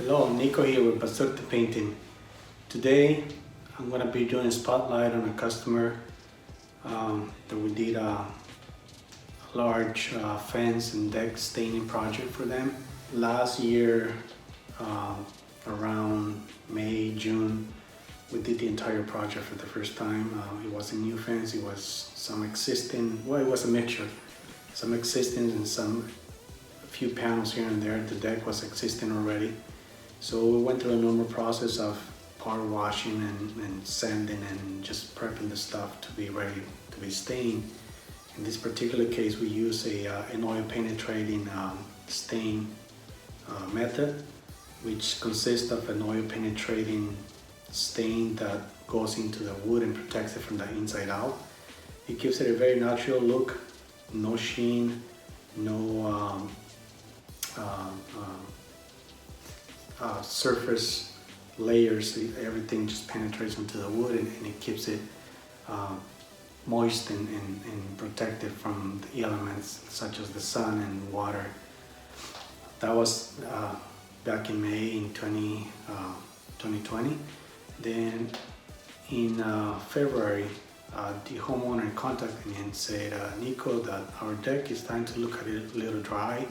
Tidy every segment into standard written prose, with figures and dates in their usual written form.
Hello, Nico here with Basurto Painting. Today I'm going to be doing a spotlight on a customer that we did a large fence and deck staining project for them. Last year, around May, June, we did the entire project for the first time. It was a new fence, it was some existing, well, it was a mixture. Some existing and a few panels here and there. The deck was existing already. So we went through a normal process of power washing and sanding and just prepping the stuff to be ready to be stained. In this particular case, we use an oil penetrating stain method, which consists of an oil penetrating stain that goes into the wood and protects it from the inside out. It gives it a very natural look, no sheen, no surface layers. Everything just penetrates into the wood and it keeps it moist and protected from the elements such as the sun and water. That was back in May in 2020. Then in February, the homeowner contacted me and said, Nico, that our deck is starting to look a little dry.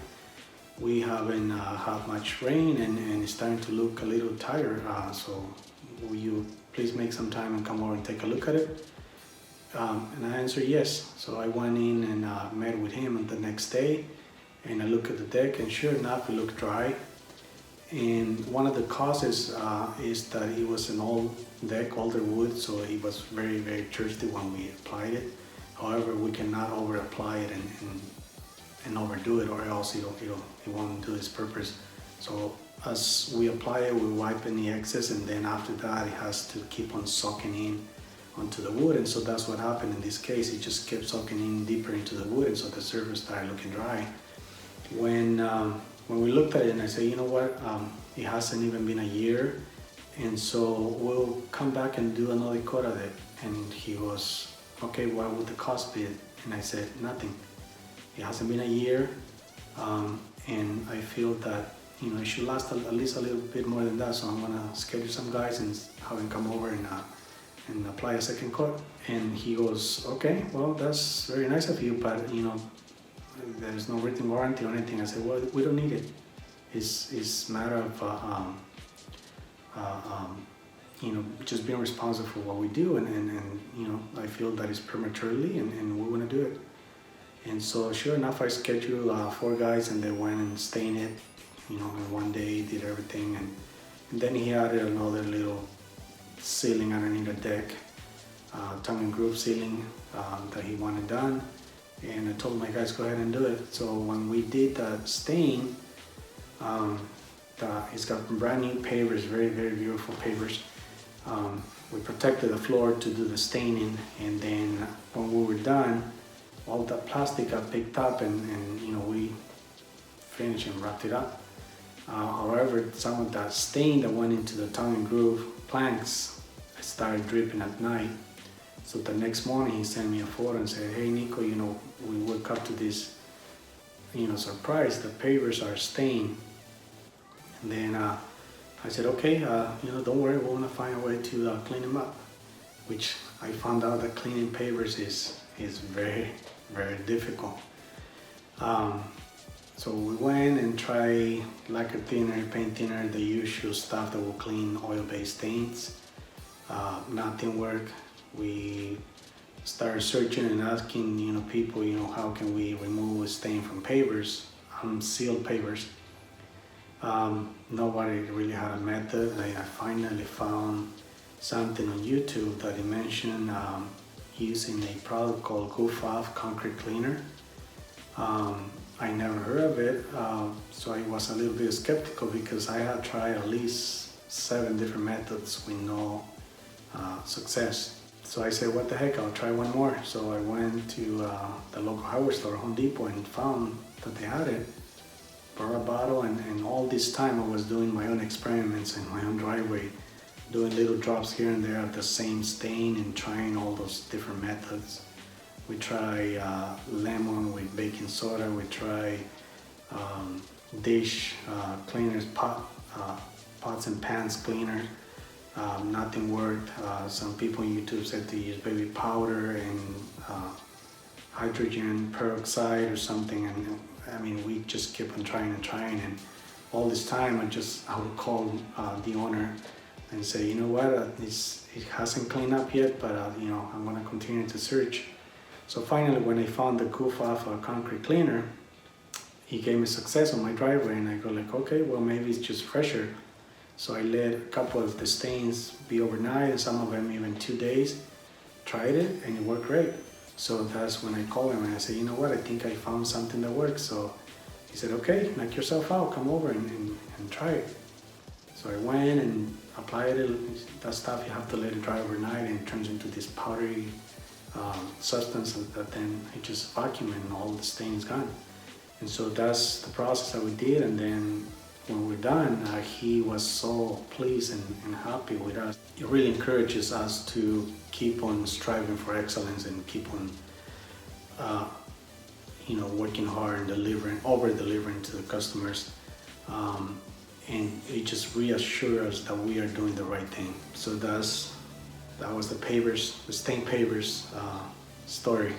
We haven't had much rain and it's starting to look a little tired, so will you please make some time and come over and take a look at it? And I answered yes. So I went in and met with him the next day and I looked at the deck and sure enough it looked dry. And one of the causes is that it was an old deck, older wood, so it was very, very thirsty when we applied it. However, we cannot over apply it and overdo it, or else it won't do its purpose. So as we apply it, we wipe any excess, and then after that it has to keep on soaking in onto the wood. And so that's what happened in this case. It just kept soaking in deeper into the wood, and so the surface started looking dry. When we looked at it, and I said, you know what, it hasn't even been a year, and so we'll come back and do another coat of it. And he goes, okay, what would the cost be? And I said, nothing. It hasn't been a year, and I feel that it should last at least a little bit more than that. So I'm gonna schedule some guys and have them come over and apply a second coat. And he goes, okay, well, that's very nice of you, but there's no written warranty or anything. I said, well, we don't need it. It's a matter of just being responsible for what we do, and I feel that it's prematurely, and we want to do it. And so sure enough, I scheduled 4 guys, and they went and stained it, in one day, did everything, and then he added another little ceiling underneath the deck, tongue and groove ceiling that he wanted done. And I told my guys, go ahead and do it. So when we did the stain, it's got brand new pavers, very, very beautiful pavers. We protected the floor to do the staining, and then when we were done, all the plastic got picked up and we finished and wrapped it up. However, some of that stain that went into the tongue and groove planks started dripping at night. So the next morning he sent me a photo and said, hey Nico, we woke up to this, surprise, the pavers are stained. And then I said, okay, don't worry, we're gonna find a way to clean them up. Which I found out that cleaning pavers is very, very difficult. So we went and tried lacquer thinner, paint thinner, the usual stuff that will clean oil-based stains. Nothing worked. We started searching and asking, people, how can we remove a stain from pavers, unsealed pavers. Nobody really had a method. I finally found something on YouTube that it mentioned using a product called Goof Off Concrete Cleaner. I never heard of it, so I was a little bit skeptical because I had tried at least 7 different methods with no success. So I said, what the heck, I'll try one more. So I went to the local hardware store, Home Depot, and found that they had it. Brought a bottle, and all this time I was doing my own experiments in my own driveway, doing little drops here and there of the same stain and trying all those different methods. We try lemon with baking soda, we try dish cleaners, pot pots and pans cleaner. Nothing worked. Some people on YouTube said to use baby powder and hydrogen peroxide or something, and I mean, we just kept on trying and trying, and all this time I would call the owner and say, you know what, it hasn't cleaned up yet, but you know, I'm gonna continue to search. So finally, when I found the goof off a concrete cleaner, he gave me success on my driveway, and I go like, okay, well, maybe it's just fresher. So I let a couple of the stains be overnight, and some of them even 2 days. Tried it, and it worked great. So that's when I called him and I said, you know what, I think I found something that works. So he said, okay, knock yourself out, come over and try it. So I went and applied it. That stuff, you have to let it dry overnight, and it turns into this powdery substance that then it just vacuum and all the stains gone. And so that's the process that we did. And then when we're done, he was so pleased and happy with us. It really encourages us to keep on striving for excellence and keep on you know, working hard and delivering, over-delivering to the customers. And it just reassures us that we are doing the right thing. So that was the Pavers, the stained Pavers story.